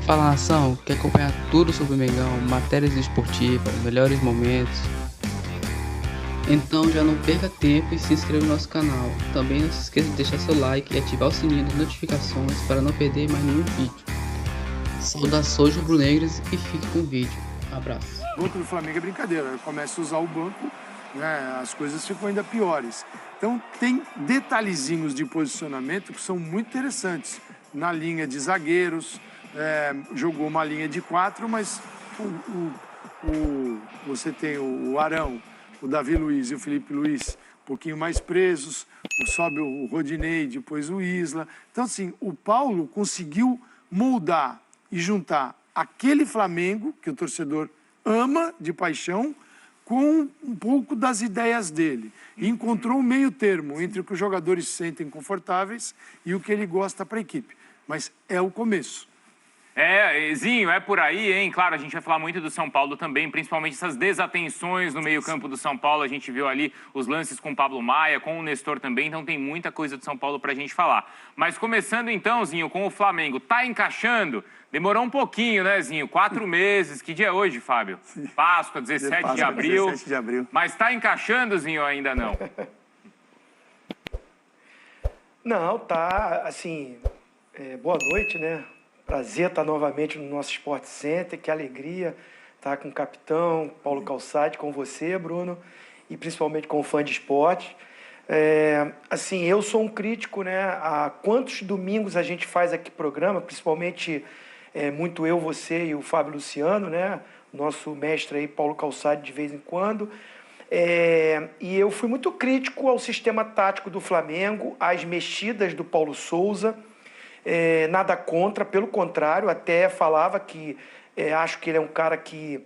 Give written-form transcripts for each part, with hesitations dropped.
Fala nação, quer acompanhar tudo sobre o Mengão, matérias esportivas, melhores momentos? Então já não perca tempo e se inscreva no nosso canal. Também não se esqueça de deixar seu like e ativar o sininho das notificações para não perder mais nenhum vídeo. Saudações rubro-negras e fique com o vídeo. Abraço. O banco do Flamengo é brincadeira, começa a usar o banco, né, as coisas ficam ainda piores. Então tem detalhezinhos de posicionamento que são muito interessantes. Na linha de zagueiros, jogou uma linha de 4, mas você tem o Arão, o Davi Luiz e o Felipe Luiz um pouquinho mais presos, sobe o Rodinei, depois o Isla. Então, assim, o Paulo conseguiu moldar e juntar aquele Flamengo, que o torcedor ama de paixão, com um pouco das ideias dele. E encontrou um meio termo entre o que os jogadores se sentem confortáveis e o que ele gosta para a equipe. Mas é o começo. Zinho, é por aí, hein? Claro, a gente vai falar muito do São Paulo também, principalmente essas desatenções no meio-campo do São Paulo. A gente viu ali os lances com o Pablo Maia, com o Nestor também, então tem muita coisa do São Paulo pra gente falar. Mas começando então, Zinho, com o Flamengo, tá encaixando? Demorou um pouquinho, né, Zinho? 4 meses. Que dia é hoje, Fábio? Páscoa, 17 de abril. 17 de abril. Mas tá encaixando, Zinho, ou ainda não? Não, tá, assim, boa noite, né? Prazer estar novamente no nosso Sport Center, que alegria estar com o capitão Paulo Calçade, com você, Bruno, e principalmente com o fã de esporte. Assim, eu sou um crítico, né? Há quantos domingos a gente faz aqui programa, principalmente muito eu, você e o Fábio Luciano, né? Nosso mestre aí, Paulo Calçade, de vez em quando. E eu fui muito crítico ao sistema tático do Flamengo, às mexidas do Paulo Souza. Nada contra, pelo contrário, até falava que acho que ele é um cara que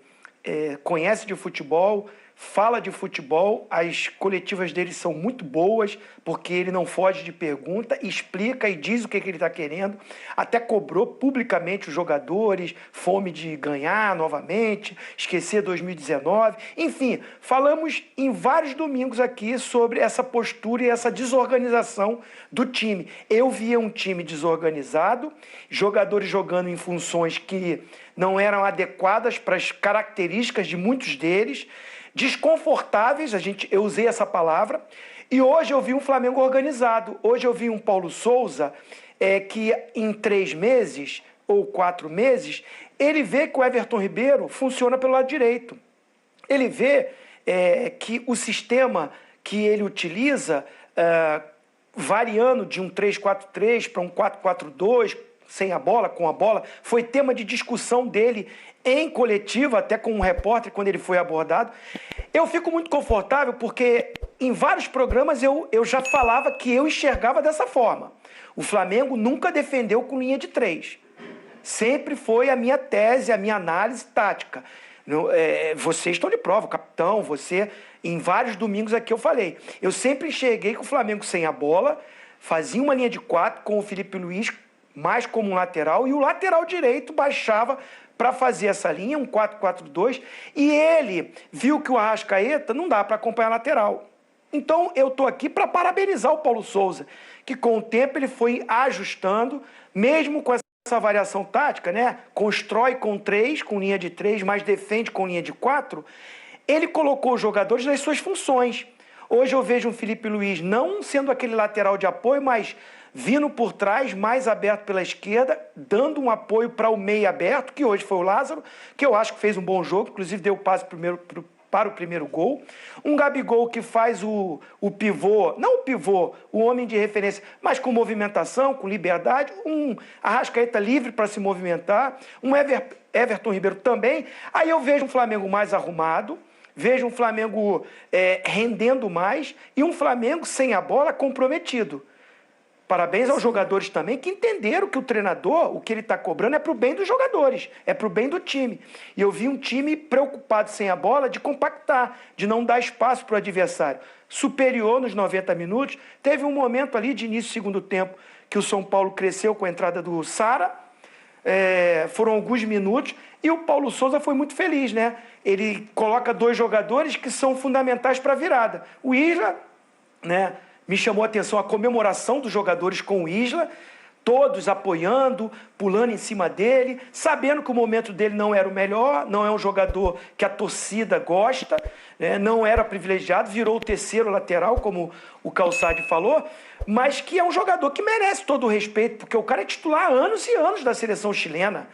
conhece de futebol, fala de futebol, as coletivas dele são muito boas, porque ele não foge de pergunta, explica e diz o que ele está querendo, até cobrou publicamente os jogadores, fome de ganhar novamente, esquecer 2019, enfim, falamos em vários domingos aqui sobre essa postura e essa desorganização do time. Eu via um time desorganizado, jogadores jogando em funções que não eram adequadas para as características de muitos deles, desconfortáveis, eu usei essa palavra, e hoje eu vi um Flamengo organizado. Hoje eu vi um Paulo Souza que em 3 meses ou 4 meses, ele vê que o Everton Ribeiro funciona pelo lado direito. Ele vê que o sistema que ele utiliza, variando de um 3-4-3 para um 4-4-2, sem a bola, com a bola, foi tema de discussão dele em coletiva, até com um repórter, quando ele foi abordado. Eu fico muito confortável porque em vários programas eu já falava que eu enxergava dessa forma. O Flamengo nunca defendeu com linha de 3. Sempre foi a minha tese, a minha análise tática. Vocês estão de prova, capitão, você, em vários domingos aqui eu falei. Eu sempre enxerguei que o Flamengo sem a bola fazia uma linha de 4 com o Felipe Luiz mais como um lateral, e o lateral direito baixava para fazer essa linha, um 4-4-2, e ele viu que o Arrascaeta não dá para acompanhar a lateral. Então eu estou aqui para parabenizar o Paulo Souza, que com o tempo ele foi ajustando, mesmo com essa variação tática, né? Constrói com 3, com linha de 3, mas defende com linha de 4, ele colocou os jogadores nas suas funções. Hoje eu vejo um Felipe Luiz não sendo aquele lateral de apoio, mas vindo por trás, mais aberto pela esquerda, dando um apoio para o meio aberto, que hoje foi o Lázaro, que eu acho que fez um bom jogo, inclusive deu o passe para o primeiro gol. Um Gabigol que faz o pivô, não o pivô, o homem de referência, mas com movimentação, com liberdade. Um Arrascaeta livre para se movimentar. Um Everton Ribeiro também. Aí eu vejo um Flamengo mais arrumado, vejo um Flamengo rendendo mais e um Flamengo sem a bola comprometido. Parabéns aos jogadores também que entenderam que o treinador, o que ele está cobrando é para o bem dos jogadores, é para o bem do time. E eu vi um time preocupado sem a bola de compactar, de não dar espaço para o adversário. Superior nos 90 minutos, teve um momento ali de início do segundo tempo que o São Paulo cresceu com a entrada do Sara, foram alguns minutos, e o Paulo Souza foi muito feliz, né? Ele coloca 2 jogadores que são fundamentais para a virada. O Isla, né? Me chamou a atenção a comemoração dos jogadores com o Isla, todos apoiando, pulando em cima dele, sabendo que o momento dele não era o melhor, não é um jogador que a torcida gosta, né? Não era privilegiado, virou o terceiro lateral, como o Calçade falou, mas que é um jogador que merece todo o respeito, porque o cara é titular há anos e anos da seleção chilena.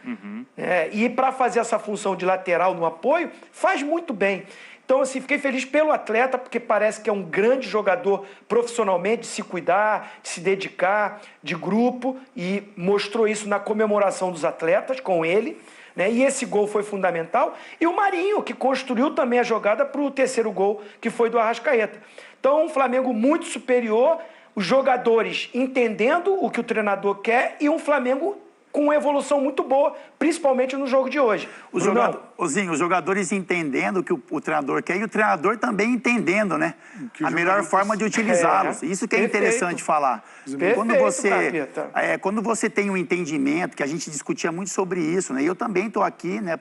E para fazer essa função de lateral no apoio, faz muito bem. Então, assim, fiquei feliz pelo atleta, porque parece que é um grande jogador profissionalmente, de se cuidar, de se dedicar, de grupo, e mostrou isso na comemoração dos atletas com ele, né? E esse gol foi fundamental. E o Marinho, que construiu também a jogada para o terceiro gol, que foi do Arrascaeta. Então, um Flamengo muito superior, os jogadores entendendo o que o treinador quer e um Flamengo com uma evolução muito boa, principalmente no jogo de hoje. Os jogadores entendendo o que o treinador quer e o treinador também entendendo, né? A melhor forma de utilizá-los. Isso que é interessante falar. Quando você tem um entendimento, que a gente discutia muito sobre isso, né? E eu também estou aqui, né?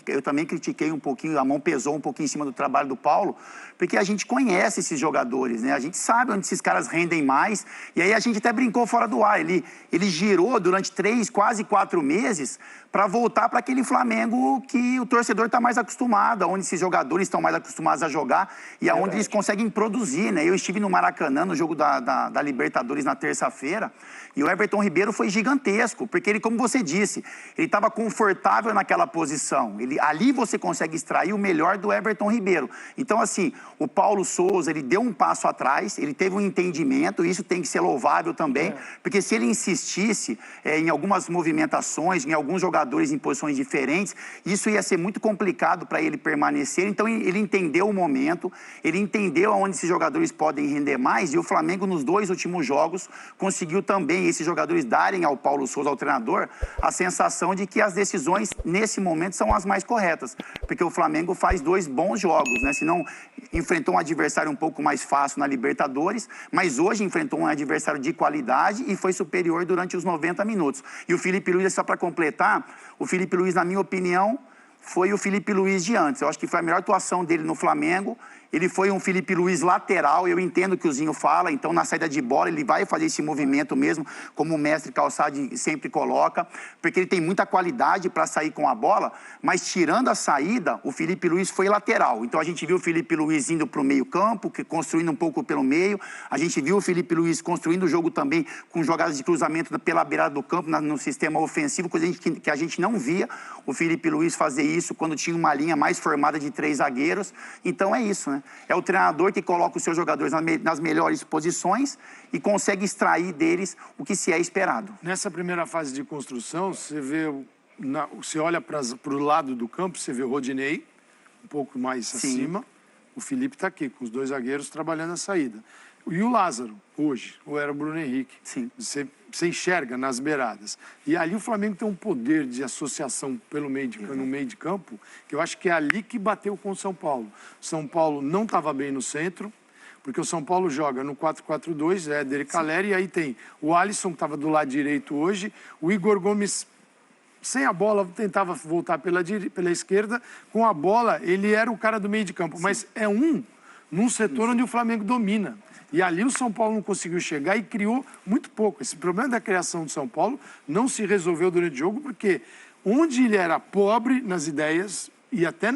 Eu também critiquei um pouquinho, a mão pesou um pouquinho em cima do trabalho do Paulo, porque a gente conhece esses jogadores, né? A gente sabe onde esses caras rendem mais. E aí a gente até brincou fora do ar. Ele girou durante 3, quase 4 meses para voltar para aquele Flamengo que o torcedor está mais acostumado, onde esses jogadores estão mais acostumados a jogar e aonde eles conseguem produzir, né? Eu estive no Maracanã, no jogo da Libertadores na terça-feira, e o Everton Ribeiro foi gigantesco, porque ele, como você disse, ele estava confortável naquela posição. Ali você consegue extrair o melhor do Everton Ribeiro. Então, assim, o Paulo Souza, ele deu um passo atrás, ele teve um entendimento, e isso tem que ser louvável também, porque se ele insistisse em algumas movimentações, em alguns jogadores em posições diferentes, isso ia ser muito complicado para ele permanecer. Então, ele entendeu o momento, ele entendeu aonde esses jogadores podem render mais, e o Flamengo, nos 2 últimos jogos, conseguiu também esses jogadores darem ao Paulo Souza, ao treinador, a sensação de que as decisões, nesse momento, são as mais corretas, porque o Flamengo faz 2 bons jogos, né? Se não enfrentou um adversário um pouco mais fácil na Libertadores, mas hoje enfrentou um adversário de qualidade e foi superior durante os 90 minutos. E o Filipe Luís, só para completar, o Filipe Luís, na minha opinião, foi o Filipe Luís de antes. Eu acho que foi a melhor atuação dele no Flamengo. Ele foi um Filipe Luís lateral, eu entendo o que o Zinho fala, então na saída de bola ele vai fazer esse movimento mesmo, como o mestre Calçade sempre coloca, porque ele tem muita qualidade para sair com a bola, mas tirando a saída, o Filipe Luís foi lateral. Então a gente viu o Filipe Luís indo para o meio campo, construindo um pouco pelo meio, a gente viu o Filipe Luís construindo o jogo também com jogadas de cruzamento pela beirada do campo, no sistema ofensivo, coisa que a gente não via o Filipe Luís fazer isso quando tinha uma linha mais formada de 3 zagueiros. Então é isso, né? É o treinador que coloca os seus jogadores nas melhores posições e consegue extrair deles o que se é esperado. Nessa primeira fase de construção, você olha para o lado do campo, você vê o Rodinei, um pouco mais acima. O Felipe está aqui, com os 2 zagueiros trabalhando a saída. E o Lázaro, hoje, ou era o Bruno Henrique. Sim. Você enxerga nas beiradas. E ali o Flamengo tem um poder de associação no meio de campo, que eu acho que é ali que bateu com o São Paulo. São Paulo não estava bem no centro, porque o São Paulo joga no 4-4-2, Éder e Caleri, e aí tem o Alisson, que estava do lado direito hoje, o Igor Gomes, sem a bola, tentava voltar pela esquerda, com a bola, ele era o cara do meio de campo, mas é num setor onde o Flamengo domina. E ali o São Paulo não conseguiu chegar e criou muito pouco. Esse problema da criação do São Paulo não se resolveu durante o jogo, porque onde ele era pobre nas ideias, e até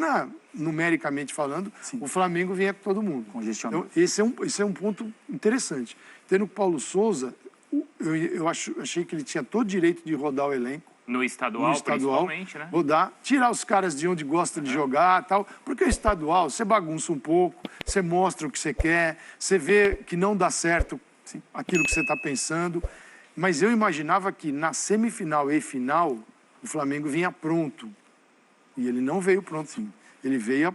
numericamente falando, o Flamengo vinha com todo mundo. Então, esse é um ponto interessante. Tendo o Paulo Souza, eu achei que ele tinha todo o direito de rodar o elenco. No estadual, principalmente, né? Rodar, tirar os caras de onde gosta de jogar e tal. Porque o estadual, você bagunça um pouco, você mostra o que você quer, você vê que não dá certo aquilo que você está pensando. Mas eu imaginava que na semifinal e final, o Flamengo vinha pronto. E ele não veio pronto. Ele veio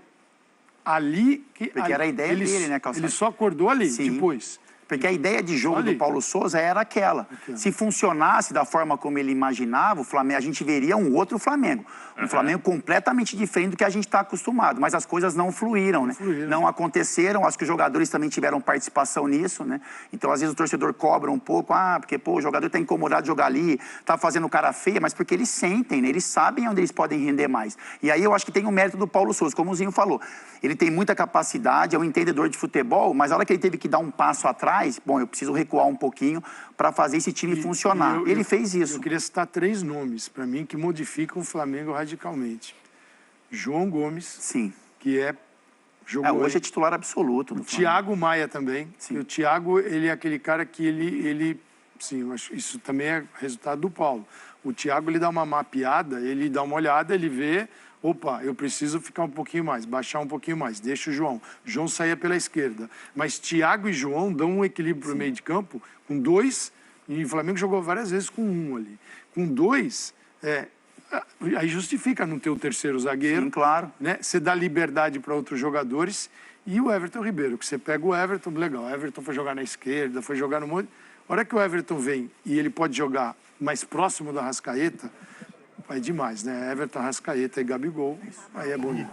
ali... Porque era a ideia dele, né, Calçado? Ele só acordou ali, depois... Porque a ideia de jogo do Paulo Souza era aquela. Se funcionasse da forma como ele imaginava, o Flamengo, a gente veria um outro Flamengo. Um Flamengo completamente diferente do que a gente está acostumado. Mas as coisas não fluíram, né? Não aconteceram. Acho que os jogadores também tiveram participação nisso, né? Então, às vezes, o torcedor cobra um pouco. Porque, o jogador está incomodado de jogar ali, está fazendo cara feia, mas porque eles sentem, né? Eles sabem onde eles podem render mais. E aí eu acho que tem o mérito do Paulo Souza, como o Zinho falou. Ele tem muita capacidade, é um entendedor de futebol, mas a hora que ele teve que dar um passo atrás, atrás, bom, eu preciso recuar um pouquinho para fazer esse time funcionar. Ele fez isso. Eu queria citar 3 nomes, para mim, que modificam o Flamengo radicalmente. João Gomes, Sim. que jogou Hoje é titular absoluto. O Thiago Maia também. Sim. E o Thiago, ele é aquele cara que sim, eu acho, isso também é resultado do Paulo. O Thiago, ele dá uma mapeada, ele dá uma olhada, ele vê, opa, eu preciso ficar um pouquinho mais, baixar um pouquinho mais, deixa o João. João saía pela esquerda. Mas Thiago e João dão um equilíbrio para o meio de campo, com 2, e o Flamengo jogou várias vezes com 1 ali. Com 2, aí justifica não ter o terceiro zagueiro. Sim, claro. Né? Você dá liberdade para outros jogadores. E o Everton Ribeiro, que você pega o Everton, legal, o Everton foi jogar na esquerda, foi jogar no monte. A hora que o Everton vem e ele pode jogar mais próximo da Arrascaeta, é demais, né? Everton, Arrascaeta e Gabigol, aí é bonito.